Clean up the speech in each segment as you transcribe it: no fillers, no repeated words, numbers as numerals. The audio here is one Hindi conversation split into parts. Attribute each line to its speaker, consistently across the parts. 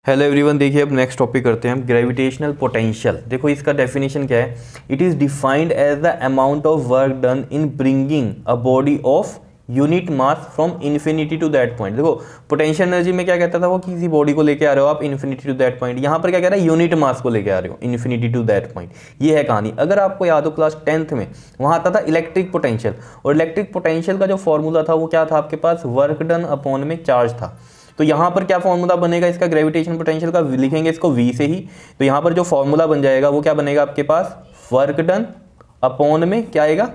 Speaker 1: हेलो एवरीवन, देखिए अब नेक्स्ट टॉपिक करते हैं हम ग्रेविटेशनल पोटेंशियल। देखो इसका डेफिनेशन क्या है। It is defined as the amount of work done in bringing a body of unit mass from infinity to that point. देखो पोटेंशियल एनर्जी में क्या कहता था वो, किसी बॉडी को लेके आ रहे हो आप इन्फिनिटी टू दैट पॉइंट। यहाँ पर क्या कह रहा है, यूनिट मास को लेके आ रहे हो इन्फिनिटी टू दैट पॉइंट। ये है कहानी। अगर आपको याद हो क्लास 10th में वहाँ आता था इलेक्ट्रिक पोटेंशियल, और इलेक्ट्रिक पोटेंशियल का जो फॉर्मूला था वो क्या था आपके पास, वर्क डन अपॉन में चार्ज था। तो यहाँ पर क्या फॉर्मूला बनेगा इसका ग्रेविटेशन पोटेंशियल का, लिखेंगे इसको v से ही। तो यहाँ पर जो फॉर्मूला बन जाएगा वो क्या बनेगा आपके पास, वर्क डन अपॉन में क्या आएगा,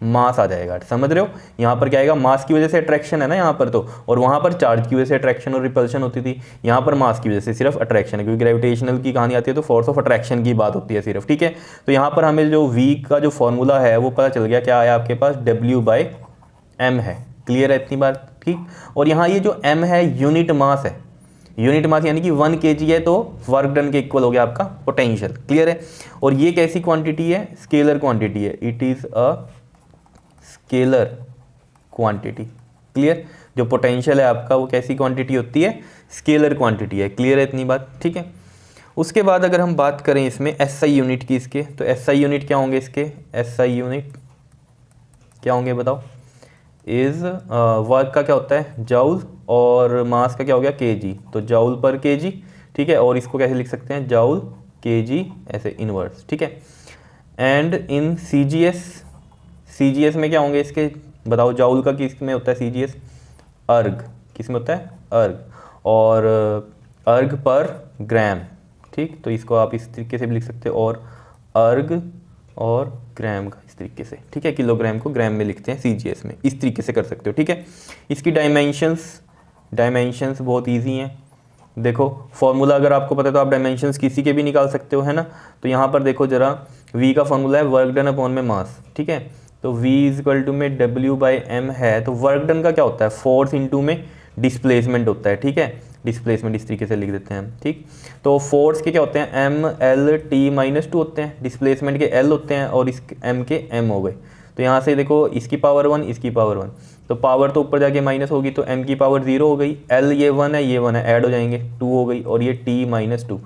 Speaker 1: मास आ जाएगा। समझ रहे हो, यहाँ पर क्या आएगा, मास की वजह से अट्रैक्शन है ना यहाँ पर तो, और वहाँ पर चार्ज की वजह से अट्रैक्शन और रिपल्शन होती थी। यहाँ पर मास की वजह से सिर्फ अट्रैक्शन है, क्योंकि ग्रेविटेशनल की कहानी आती है तो फोर्स ऑफ अट्रैक्शन की बात होती है सिर्फ। ठीक है, तो यहाँ पर हमें जो v का जो फॉर्मूला है वो पता चल गया, क्या आया आपके पास, W/m है। क्लियर है इतनी बात, ठीक। और यहाँ ये जो m है यूनिट मास है, यूनिट मास यानी कि 1 kg है, तो वर्क डन के इक्वल हो गया आपका पोटेंशियल। क्लियर है। और ये कैसी क्वांटिटी है, स्केलर क्वांटिटी है। It is a scalar quantity. Clear, जो पोटेंशियल है आपका वो कैसी क्वांटिटी होती है, स्केलर क्वांटिटी है। क्लियर है इतनी बात, ठीक है। उसके बाद अगर हम बात करें इसमें SI यूनिट की इसके, तो SI यूनिट क्या होंगे इसके, SI यूनिट क्या होंगे बताओ। इज वर्क का क्या होता है जूल, और मास का क्या हो गया केजी, तो जूल पर केजी। ठीक है, और इसको कैसे लिख सकते हैं, जूल केजी ऐसे इनवर्स। ठीक है। एंड इन सीजीएस में क्या होंगे इसके बताओ, जूल का किस में होता है सीजीएस, अर्ग किस में होता है, अर्ग, और अर्ग पर ग्राम। ठीक, तो इसको आप इस तरीके से भी लिख सकते हो, और अर्ग और ग्राम का इस तरीके से। ठीक है, किलोग्राम को ग्राम में लिखते हैं सीजीएस में, इस तरीके से कर सकते हो। ठीक है, इसकी डायमेंशंस बहुत इजी हैं। देखो फॉर्मूला अगर आपको पता है तो आप डायमेंशंस किसी के भी निकाल सकते हो, है ना। तो यहाँ पर देखो जरा, v का फॉर्मूला है वर्क डन अपॉन में मास। ठीक है, तो v इक्वल टू में W/m है, तो वर्क डन का क्या होता है, फोर्स इंटू में डिस्प्लेसमेंट होता है। ठीक है, डिस्प्लेसमेंट इस तरीके से लिख देते हैं हम। ठीक, तो फोर्स के क्या होते हैं, M/L/T-2 होते हैं, डिस्प्लेसमेंट के L होते हैं, और इस M के M हो गए। तो यहाँ से देखो इसकी पावर 1, इसकी पावर 1, तो पावर तो ऊपर जाके माइनस होगी, तो M की पावर 0 हो गई, L ये 1 है, ये 1 है, ऐड हो जाएंगे 2 हो गई, और ये T-2,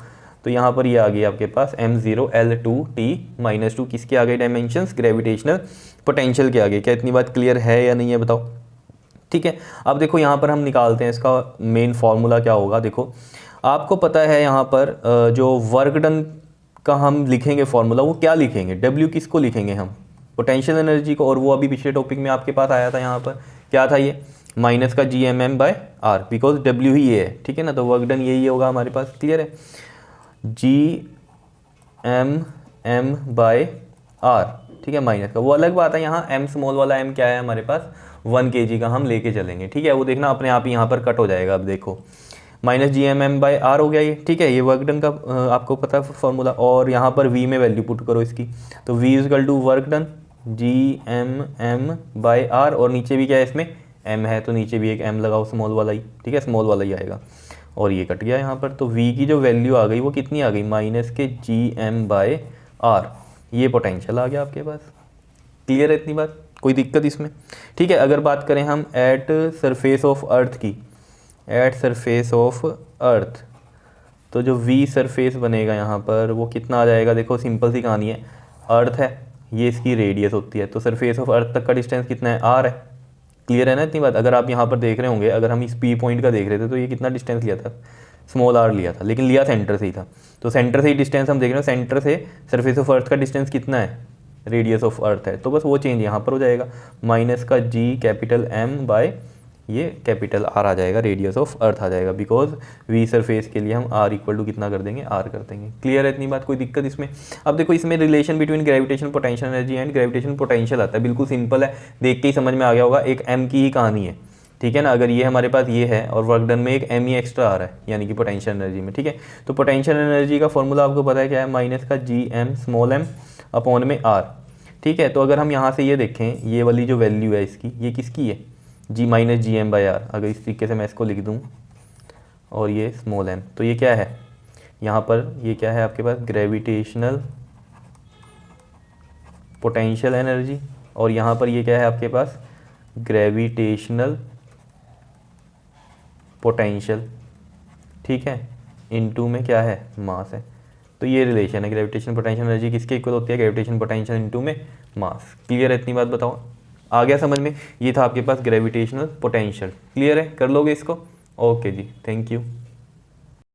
Speaker 1: तो यहाँ पर ये आ गई आपके पास M0 L2 T-2 किसके आ गए डायमेंशंस, ग्रेविटेशनल पोटेंशियल के आगे। क्या इतनी बात क्लियर है या नहीं है बताओ। ठीक है, अब देखो यहाँ पर हम निकालते हैं इसका मेन फार्मूला क्या होगा। देखो आपको पता है यहाँ पर जो वर्क डन का हम लिखेंगे फार्मूला, वो क्या लिखेंगे, W किसको लिखेंगे हम, पोटेंशियल एनर्जी को, और वो अभी पिछले टॉपिक में आपके पास आया था। यहाँ पर क्या था ये, माइनस का Gmm/r, बिकॉज W ही ये है। ठीक है ना, तो वर्क डन यही होगा हमारे पास। क्लियर है, Gmm/r। ठीक है, माइनस का वो अलग बात है, यहाँ m स्मॉल वाला m क्या है हमारे पास, 1 kg का हम लेके चलेंगे। ठीक है, वो देखना अपने आप ही यहाँ पर कट हो जाएगा। अब देखो माइनस Gmm/r हो गया ये। ठीक है, ये वर्क डन का आपको पता है फॉर्मूला, और यहाँ पर v में वैल्यू पुट करो इसकी, तो v equal to work done Gmm/r, और नीचे भी क्या है इसमें m है, तो नीचे भी एक m लगाओ स्मॉल वाला ही। ठीक है, स्मॉल वाला ही आएगा, और ये कट गया यहाँ पर। तो v की जो वैल्यू आ गई वो कितनी आ गई, माइनस के Gm/r, ये पोटेंशियल आ गया आपके पास। क्लियर है इतनी बात, कोई दिक्कत इसमें। ठीक है, अगर बात करें हम एट सरफेस ऑफ अर्थ की, एट सरफेस ऑफ अर्थ, तो जो v सरफेस बनेगा यहाँ पर वो कितना आ जाएगा। देखो सिंपल सी कहानी है, अर्थ है, ये इसकी रेडियस होती है, तो सरफेस ऑफ अर्थ तक का डिस्टेंस कितना है, r है। क्लियर है ना इतनी बात। अगर आप यहाँ पर देख रहे होंगे, अगर हम इस P पॉइंट का देख रहे थे तो ये कितना डिस्टेंस लिया था, स्मॉल r लिया था, लेकिन लिया सेंटर से ही था। तो सेंटर से ही डिस्टेंस हम देख रहे हो, सेंटर से सरफेस ऑफ अर्थ का डिस्टेंस कितना है, रेडियस ऑफ अर्थ है, तो बस वो चेंज यहाँ पर हो जाएगा, माइनस का G कैपिटल M बाय ये कैपिटल R आ जाएगा, रेडियस ऑफ अर्थ आ जाएगा, बिकॉज V सरफेस के लिए हम R इक्वल टू कितना कर देंगे, R कर देंगे। क्लियर है इतनी बात, कोई दिक्कत इसमें। अब देखो इसमें relation between gravitation potential energy and gravitation potential आता है, बिल्कुल सिंपल है, देख के ही समझ में आ गया होगा, एक M की ही कहानी है। ठीक है ना, अगर ये हमारे पास ये है और वर्क डन में एक m ही एक्स्ट्रा आ रहा है, यानी कि पोटेंशियल एनर्जी में। ठीक है, तो पोटेंशियल एनर्जी का फॉर्मूला आपको पता है क्या है, माइनस का Gm स्मॉल m अपॉन में r। ठीक है, तो अगर हम यहाँ से ये देखें, ये वाली जो वैल्यू है इसकी, ये किसकी है, G माइनस Gm/r। अगर इस तरीके से मैं इसको लिख दूँ, और ये स्मॉल m, तो ये क्या है यहाँ पर, ये क्या है आपके पास, ग्रेविटेशनल पोटेंशियल एनर्जी, और यहाँ पर ये क्या है आपके पास, ग्रेविटेशनल पोटेंशियल। ठीक है, इनटू में क्या है, मास है। तो ये रिलेशन है, ग्रेविटेशनल पोटेंशियल एनर्जी किसके इक्वल होती है, ग्रेविटेशनल पोटेंशियल इनटू में मास। क्लियर है, इतनी बात बताओ, आ गया समझ में। ये था आपके पास ग्रेविटेशनल पोटेंशियल। क्लियर है, कर लोगे इसको। ओके जी, थैंक यू।